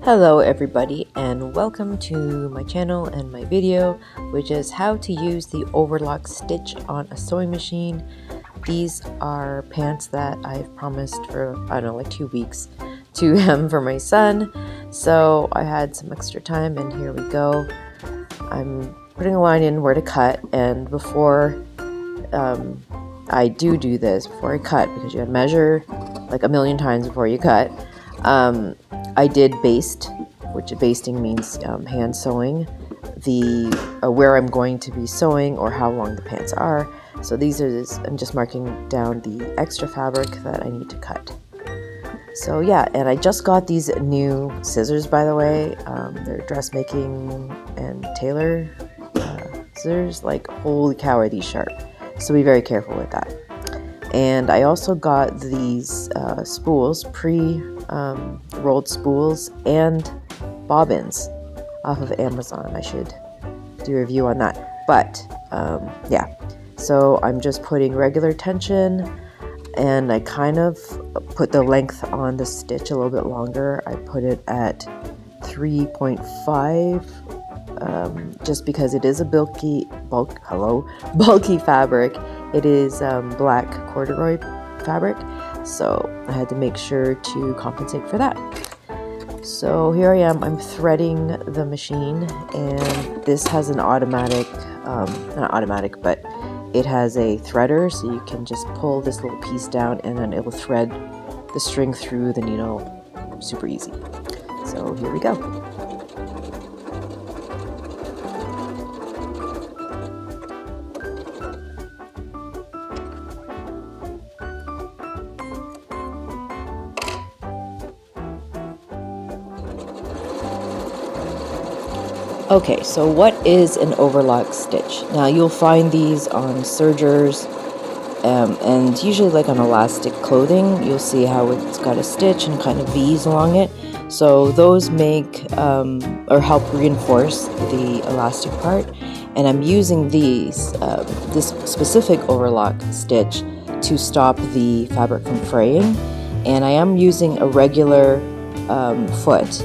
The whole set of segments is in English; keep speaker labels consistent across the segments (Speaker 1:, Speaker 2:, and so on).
Speaker 1: Hello everybody and welcome to my channel and my video, which is how to use the overlock stitch on a sewing machine. These are pants that I've promised for, I don't know, like 2 weeks to hem for my son. So I had some extra time and here we go. I'm putting a line in where to cut, and before I do this, before I cut, because you gotta measure like a million times before you cut, I did baste, which basting means hand sewing the where I'm going to be sewing or how long the pants are. So I'm just marking down the extra fabric that I need to cut. So yeah, and I just got these new scissors, by the way. They're dressmaking and tailor scissors. Like, holy cow, are these sharp. So be very careful with that. And I also got these spools, rolled spools and bobbins off of Amazon. I should do a review on that. But yeah, so I'm just putting regular tension, and I kind of put the length on the stitch a little bit longer. I put it at 3.5 just because it is a bulky fabric. It is black corduroy fabric, so I had to make sure to compensate for that. So here I am, I'm threading the machine, and this has an automatic, not automatic, but it has a threader, so you can just pull this little piece down and then it will thread the string through the needle super easy. So here we go. Okay, so what is an overlock stitch? Now you'll find these on sergers and usually like on elastic clothing. You'll see how it's got a stitch and kind of V's along it. So those make or help reinforce the elastic part. And I'm using this specific overlock stitch to stop the fabric from fraying. And I am using a regular foot.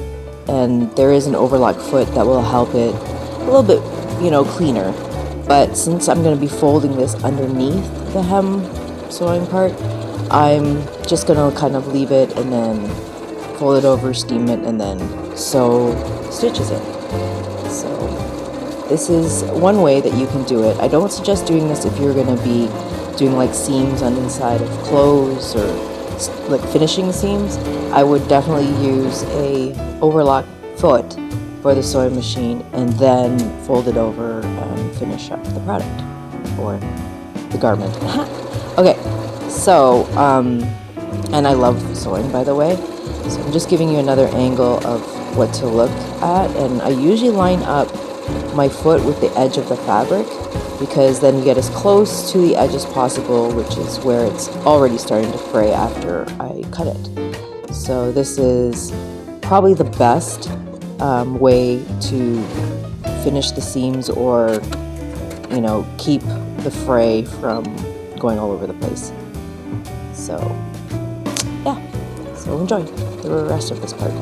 Speaker 1: And there is an overlock foot that will help it a little bit, cleaner. But since I'm going to be folding this underneath the hem sewing part, I'm just going to kind of leave it and then fold it over, steam it, and then sew stitches in. So this is one way that you can do it. I don't suggest doing this if you're going to be doing like seams on the inside of clothes or like finishing seams. I would definitely use a overlock foot for the sewing machine and then fold it over and finish up the product or the garment. Okay, so and I love sewing, by the way, so I'm just giving you another angle of what to look at. And I usually line up my foot with the edge of the fabric, because then you get as close to the edge as possible, which is where it's already starting to fray after I cut it. So this is probably the best way to finish the seams, or keep the fray from going all over the place. So yeah, so enjoy the rest of this part.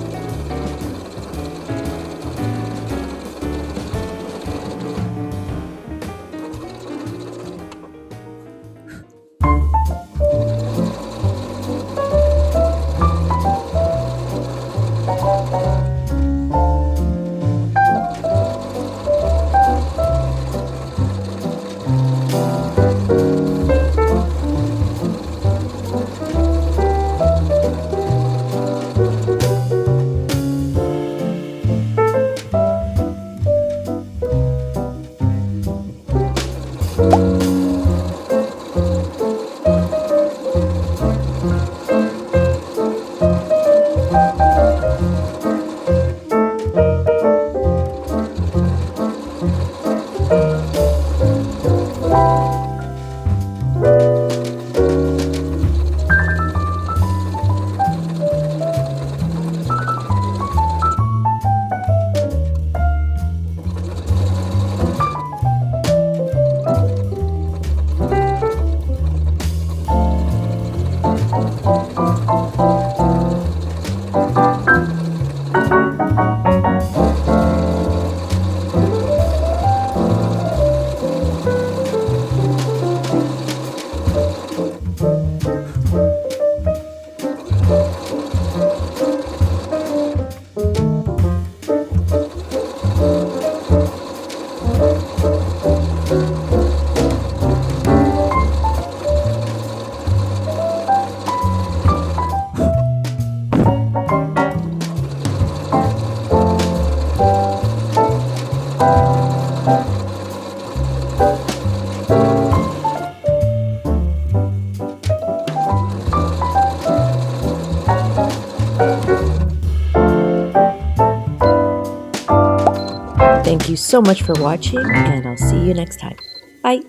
Speaker 1: Thank you so much for watching, and I'll see you next time. Bye!